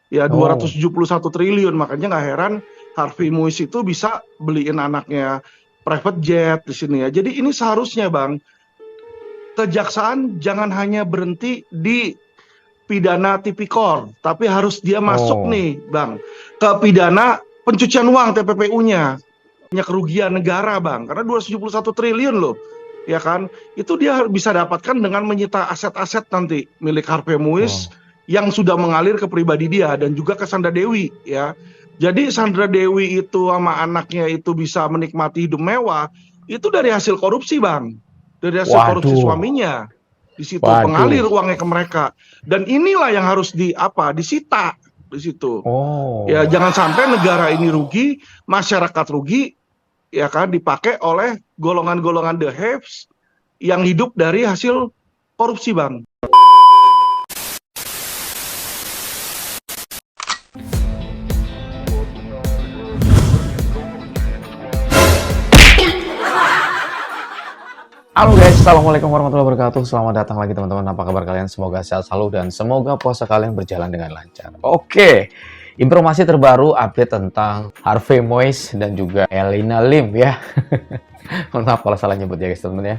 Ya Oh, 271 triliun, makanya nggak heran Harvey Muiz itu bisa beliin anaknya private jet di sini ya. Jadi ini seharusnya Bang, kejaksaan jangan hanya berhenti di pidana tipikor, tapi harus dia masuk oh, nih Bang ke pidana pencucian uang TPPU-nya, punya kerugian negara Bang, karena 271 triliun loh. Ya kan, itu dia bisa dapatkan dengan menyita aset-aset nanti milik Harvey Muiz oh. yang sudah mengalir ke pribadi dia dan juga ke Sandra Dewi ya. Jadi Sandra Dewi itu sama anaknya itu bisa menikmati hidup mewah itu dari hasil korupsi Bang, dari hasil korupsi Waduh, suaminya di situ waduh. pengalir uangnya ke mereka, dan inilah yang harus disita di situ. Ya Oh, jangan sampai negara ini rugi, masyarakat rugi, ya kan, dipakai oleh golongan-golongan the haves yang hidup dari hasil korupsi Bang. halo guys, assalamualaikum warahmatullahi wabarakatuh. Selamat datang lagi teman-teman. Apa kabar kalian? Semoga sehat selalu dan semoga puasa kalian berjalan dengan lancar. Oke, informasi terbaru update tentang Harvey Moise dan juga Elina Lim ya. Mohon maaf kalau salah nyebut ya guys teman-teman ya.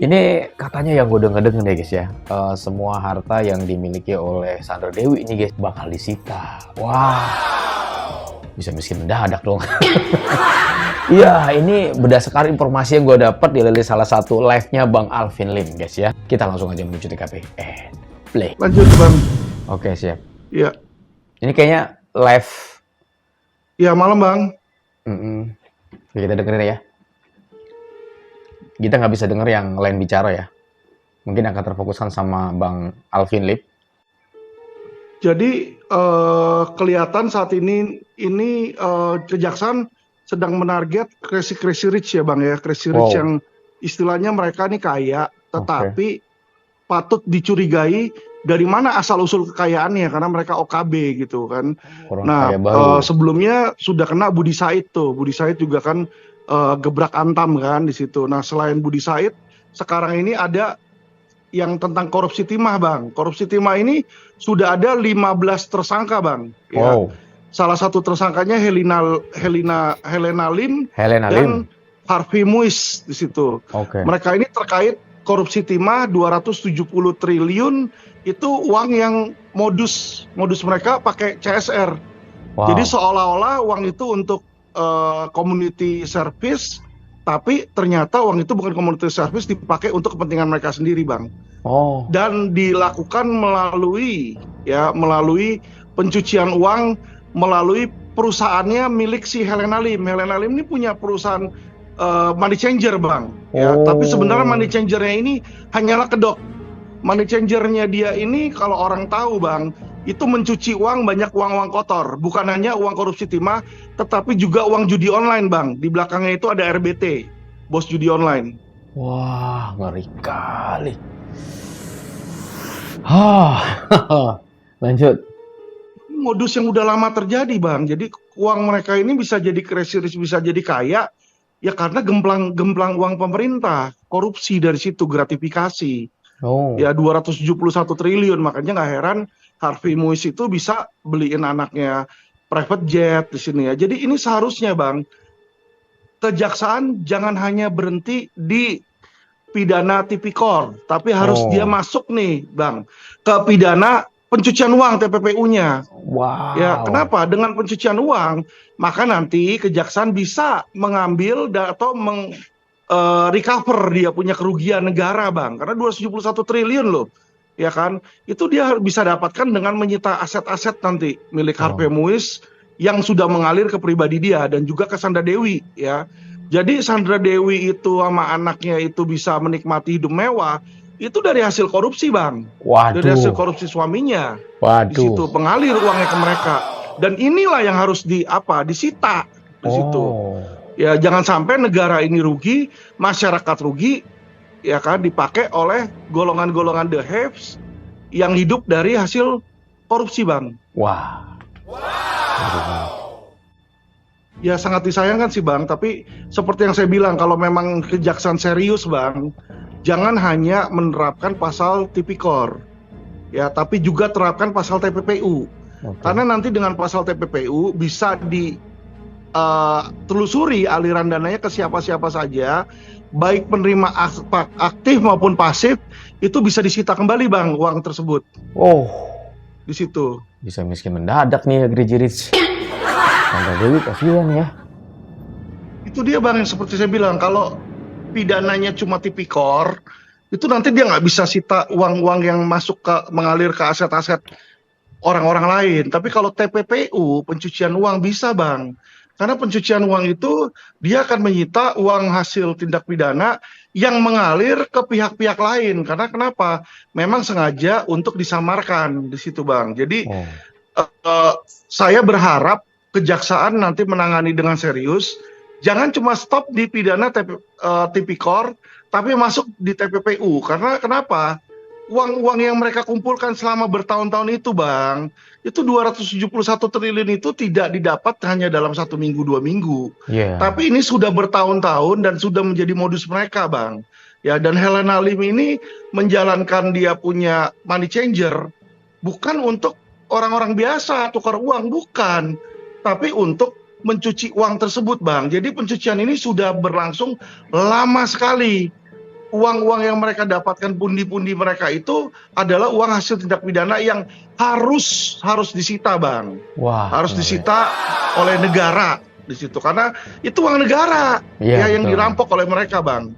Ini katanya yang gue denger-denger ya guys ya, semua harta yang dimiliki oleh Sandra Dewi ini guys bakal disita. Wah, bisa miskin mendadak dong. Iya, ini berdasarkan informasi yang gue dapat dari salah satu live-nya Bang Alvin Lim, guys ya. Kita langsung aja menuju TKP. Play. Lanjut Bang. Oke, siap. Ya, Ini kayaknya live. ya malam Bang. Oke, kita dengerin ya. Kita nggak bisa denger yang lain bicara ya. Mungkin akan terfokuskan sama Bang Alvin Lim. Jadi kelihatan saat ini kejaksaan sedang menarget crazy crazy rich ya Bang ya, crazy rich Wow, yang istilahnya mereka nih kaya, oke. tetapi patut dicurigai dari mana asal usul kekayaannya karena mereka OKB gitu kan. Orang Nah kaya baru. sebelumnya sudah kena Budi Said tuh, Budi Said juga kan gebrak Antam kan di situ. Nah selain Budi Said, sekarang ini ada yang tentang korupsi timah Bang. Korupsi timah ini sudah ada 15 tersangka Bang. Ya, Wow, salah satu tersangkanya Helena Lim Helena dan Lim. Harvey Muiz di situ. Oke. Mereka ini terkait korupsi timah 270 triliun, itu uang yang modus mereka pakai CSR. Jadi Wow. seolah-olah uang itu untuk community service, tapi ternyata uang itu bukan community service, dipakai untuk kepentingan mereka sendiri, Bang. Oh, Dan dilakukan melalui pencucian uang melalui perusahaannya milik si Helena Lim. Helena Lim ini punya perusahaan money changer, Bang. Ya, tapi sebenarnya oh. money changernya ini hanyalah kedok. Money changernya dia ini kalau orang tahu Bang, itu mencuci uang, banyak uang-uang kotor. Bukan hanya uang korupsi timah, tetapi juga uang judi online Bang. Di belakangnya itu ada RBT, bos judi online. Wah, ngeri kali. Hah, lanjut. Modus yang udah lama terjadi Bang. Jadi uang mereka ini bisa jadi crazy rich, bisa jadi kaya, ya karena gemplang uang pemerintah. Korupsi dari situ, gratifikasi. Oh, Ya 271 triliun, makanya nggak heran Harvey Muiz itu bisa beliin anaknya private jet di sini ya. Jadi ini seharusnya Bang, kejaksaan jangan hanya berhenti di pidana tipikor, tapi harus dia oh, masuk nih Bang ke pidana pencucian uang TPPU-nya. Ya, wow, kenapa? Dengan pencucian uang, maka nanti kejaksaan bisa mengambil atau recover dia punya kerugian negara Bang, karena 271 triliun loh. Ya kan? Itu dia bisa dapatkan dengan menyita aset-aset nanti milik Harvey oh, Muiz yang sudah mengalir ke pribadi dia dan juga ke Sandra Dewi ya. Jadi Sandra Dewi itu sama anaknya itu bisa menikmati hidup mewah itu dari hasil korupsi Bang. Dari hasil waduh, korupsi suaminya di waduh, situ pengalir uangnya ke mereka. Dan inilah yang harus disita di situ. oh, Ya jangan sampai negara ini rugi, masyarakat rugi, ya kan, dipakai oleh golongan-golongan the haves yang hidup dari hasil korupsi Bang. wah, ngeri banget. Ya sangat disayangkan sih Bang, tapi seperti yang saya bilang, kalau memang kejaksaan serius Bang, jangan hanya menerapkan pasal tipikor, ya, tapi juga terapkan pasal TPPU. Oke. Karena nanti dengan pasal TPPU bisa ditelusuri aliran dananya ke siapa-siapa saja, baik penerima aktif maupun pasif, itu bisa disita kembali Bang uang tersebut Oh, di situ. bisa miskin mendadak nih ya Crazy Rich. Sandra Dewi kasihan ya. Itu dia Bang, yang seperti saya bilang, kalau pidananya cuma tipikor, itu nanti dia nggak bisa sita uang-uang yang masuk mengalir ke aset-aset orang-orang lain. Tapi kalau TPPU, pencucian uang, bisa Bang. Karena pencucian uang itu dia akan menyita uang hasil tindak pidana yang mengalir ke pihak-pihak lain. Karena kenapa? Memang sengaja untuk disamarkan di situ Bang. Jadi saya berharap kejaksaan nanti menangani dengan serius. Jangan cuma stop di pidana tipikor, tapi masuk di TPPU. Karena kenapa? Uang-uang yang mereka kumpulkan selama bertahun-tahun itu Bang, itu 271 triliun itu tidak didapat hanya dalam 1 minggu 2 minggu. Tapi ini sudah bertahun-tahun dan sudah menjadi modus mereka Bang. Ya, dan Helena Lim ini menjalankan dia punya money changer bukan untuk orang-orang biasa tukar uang, bukan, tapi untuk mencuci uang tersebut Bang. Jadi pencucian ini sudah berlangsung lama sekali. Uang-uang yang mereka dapatkan, pundi-pundi mereka itu adalah uang hasil tindak pidana yang harus disita Bang. Harus disita oleh negara di situ, karena itu uang negara yang dirampok oleh mereka Bang.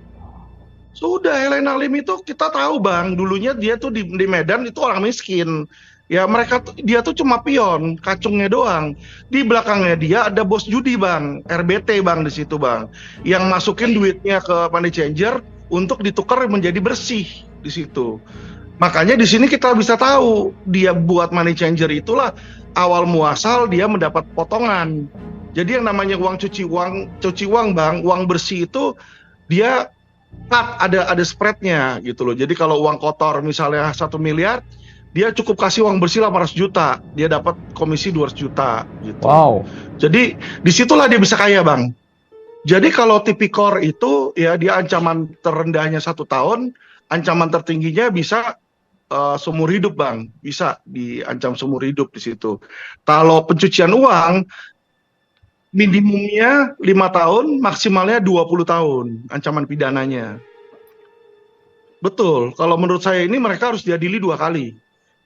Sudah, Helena Lim itu kita tahu Bang, dulunya dia tuh di Medan itu orang miskin. Ya dia tuh cuma pion, kacungnya doang. Di belakangnya dia ada bos judi Bang, RBT Bang di situ Bang, yang masukin duitnya ke money changer untuk ditukar menjadi bersih di situ. Makanya di sini kita bisa tahu dia buat money changer itulah awal muasal dia mendapat potongan. Jadi yang namanya cuci uang Bang, uang bersih itu dia ada spreadnya gitu loh. Jadi kalau uang kotor misalnya 1 miliar, dia cukup kasih uang bersih 800 juta, dia dapat komisi 200 juta gitu. Wow. Jadi disitulah dia bisa kaya Bang. Jadi kalau tipikor itu ya dia ancaman terendahnya 1 tahun, ancaman tertingginya bisa seumur hidup Bang, bisa diancam seumur hidup di situ. Kalau pencucian uang minimumnya 5 tahun, maksimalnya 20 tahun ancaman pidananya. Betul, kalau menurut saya ini mereka harus diadili 2 kali.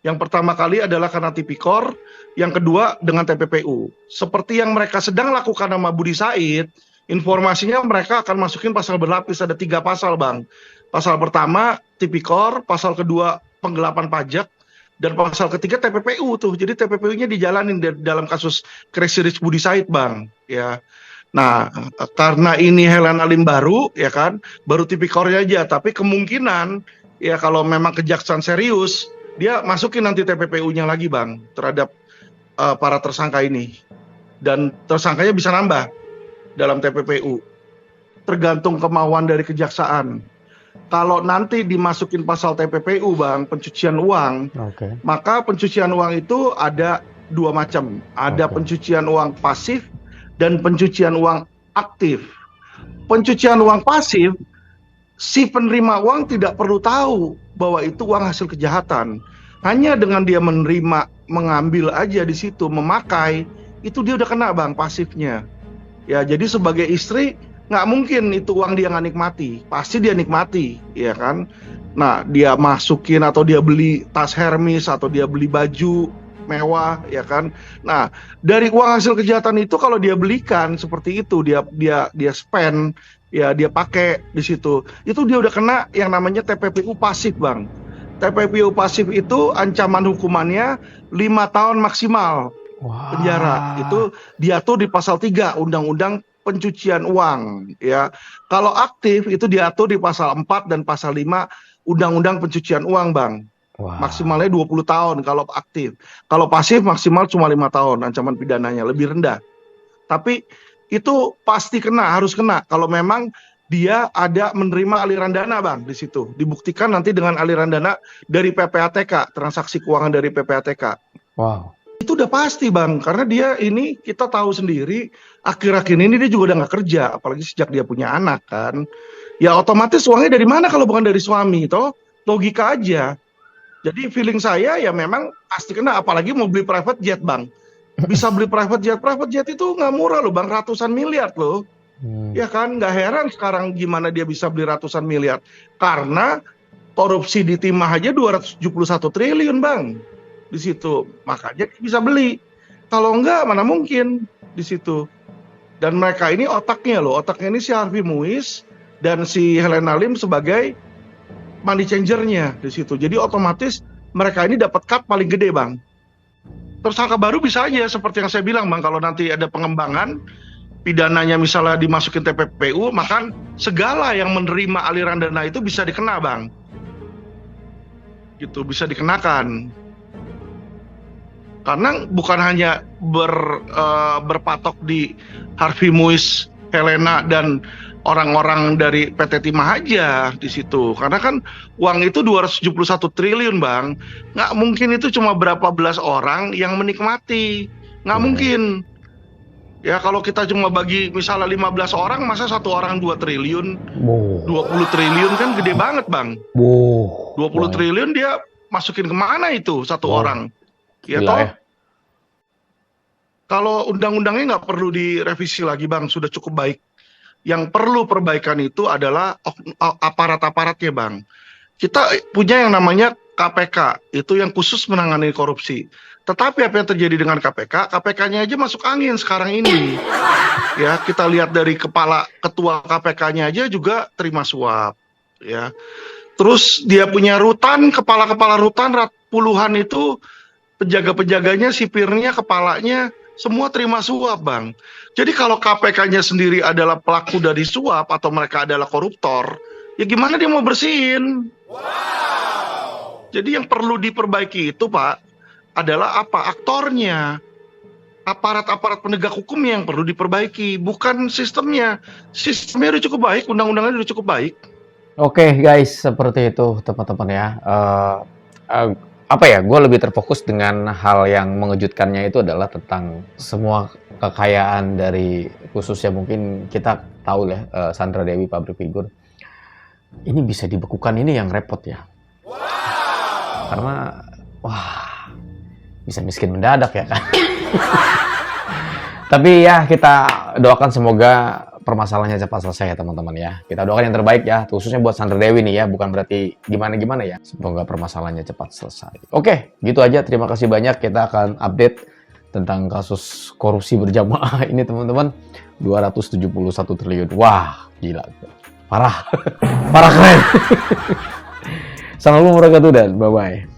Yang pertama kali adalah karena tipikor, yang kedua dengan TPPU. Seperti yang mereka sedang lakukan sama Budi Said, informasinya mereka akan masukin pasal berlapis, ada 3 pasal Bang. Pasal pertama tipikor, pasal kedua penggelapan pajak, dan pasal ketiga TPPU tuh. Jadi TPPU-nya dijalanin dalam kasus Crazy Rich Budi Said Bang. Ya. Nah, karena ini Helena Lim baru, ya kan, baru tipikornya aja. Tapi kemungkinan ya kalau memang kejaksaan serius, dia masukin nanti TPPU-nya lagi Bang terhadap para tersangka ini. Dan tersangkanya bisa nambah dalam TPPU. Tergantung kemauan dari kejaksaan. Kalau nanti dimasukin pasal TPPU Bang, pencucian uang, maka pencucian uang itu ada 2 macam. Ada pencucian uang pasif dan pencucian uang aktif. Pencucian uang pasif, si penerima uang tidak perlu tahu bahwa itu uang hasil kejahatan. Hanya dengan dia menerima, mengambil aja di situ, memakai, itu dia udah kena Bang pasifnya. Ya, jadi sebagai istri nggak mungkin itu uang dia nggak nikmati, pasti dia nikmati, ya kan. Nah, dia masukin atau dia beli tas Hermes atau dia beli baju mewah, ya kan. Nah, dari uang hasil kejahatan itu kalau dia belikan seperti itu, dia spend, ya dia pakai di situ, itu dia udah kena yang namanya TPPU pasif Bang. TPPU pasif itu ancaman hukumannya 5 tahun maksimal penjara. Itu diatur di pasal 3 Undang-Undang Pencucian Uang, ya. Kalau aktif itu diatur di pasal 4 dan pasal 5 Undang-Undang Pencucian Uang Bang. Maksimalnya 20 tahun kalau aktif. Kalau pasif maksimal cuma 5 tahun ancaman pidananya, lebih rendah. Tapi itu pasti kena, harus kena kalau memang dia ada menerima aliran dana Bang di situ. Dibuktikan nanti dengan aliran dana dari PPATK, transaksi keuangan dari PPATK. Itu udah pasti Bang, karena dia ini kita tahu sendiri akhir-akhir ini dia juga udah nggak kerja, apalagi sejak dia punya anak kan. Ya otomatis uangnya dari mana kalau bukan dari suami, toh logika aja. Jadi feeling saya ya memang pasti kena, apalagi mau beli private jet bang. Bisa beli private jet itu nggak murah loh bang, ratusan miliar loh. Ya kan, nggak heran sekarang gimana dia bisa beli ratusan miliar. Karena korupsi di timah aja 271 triliun bang di situ. Makanya dia bisa beli. Kalau enggak mana mungkin di situ. Dan mereka ini otaknya loh, otaknya ini si Harvey Muiz dan si Helena Lim sebagai money changernya di situ. Jadi otomatis mereka ini dapat cut paling gede bang. Tersangka baru bisa aja seperti yang saya bilang bang, kalau nanti ada pengembangan pidananya misalnya dimasukin TPPU, maka segala yang menerima aliran dana itu bisa dikena bang. Gitu, bisa dikenakan. Karena bukan hanya berpatok di Harvey Muiz, Helena dan orang-orang dari PT Timah aja di situ. Karena kan uang itu 271 triliun bang. Nggak mungkin itu cuma berapa belas orang yang menikmati. Nggak mungkin. Ya kalau kita cuma bagi misalnya 15 orang, masa satu orang 2 triliun? 20 triliun kan gede banget bang. 20 triliun dia masukin kemana itu satu orang? Ya toh, kalau undang-undangnya nggak perlu direvisi lagi bang, sudah cukup baik. Yang perlu perbaikan itu adalah aparat-aparatnya bang. Kita punya yang namanya KPK, itu yang khusus menangani korupsi. Tetapi apa yang terjadi dengan KPK? KPK-nya aja masuk angin sekarang ini. Ya, kita lihat dari ketua KPK-nya aja juga terima suap. Ya, terus dia punya rutan, kepala-kepala rutan puluhan itu, penjaga-penjaganya, sipirnya, kepalanya, semua terima suap bang. Jadi kalau KPK-nya sendiri adalah pelaku dari suap atau mereka adalah koruptor, ya gimana dia mau bersihin? Jadi yang perlu diperbaiki itu Pak, adalah apa? Aktornya. Aparat-aparat penegak hukum yang perlu diperbaiki, bukan sistemnya. Sistemnya udah cukup baik, undang-undangnya udah cukup baik. Oke guys, seperti itu teman-teman ya. Apa ya, gue lebih terfokus dengan hal yang mengejutkannya itu adalah tentang semua kekayaan dari, khususnya mungkin kita tahu ya, Sandra Dewi public figure. Ini bisa dibekukan, ini yang repot ya. Karena, wah, bisa miskin mendadak ya kan. Tapi ya kita doakan semoga permasalahannya cepat selesai ya teman-teman ya. Kita doakan yang terbaik ya, khususnya buat Sandra Dewi nih ya, bukan berarti gimana-gimana ya. Semoga permasalahannya cepat selesai. Oke, gitu aja. Terima kasih banyak. Kita akan update tentang kasus korupsi berjamaah ini teman-teman. 271 triliun. Wah, gila. Parah. Parah keren. Assalamualaikum warahmatullahi wabarakatuh dan bye-bye.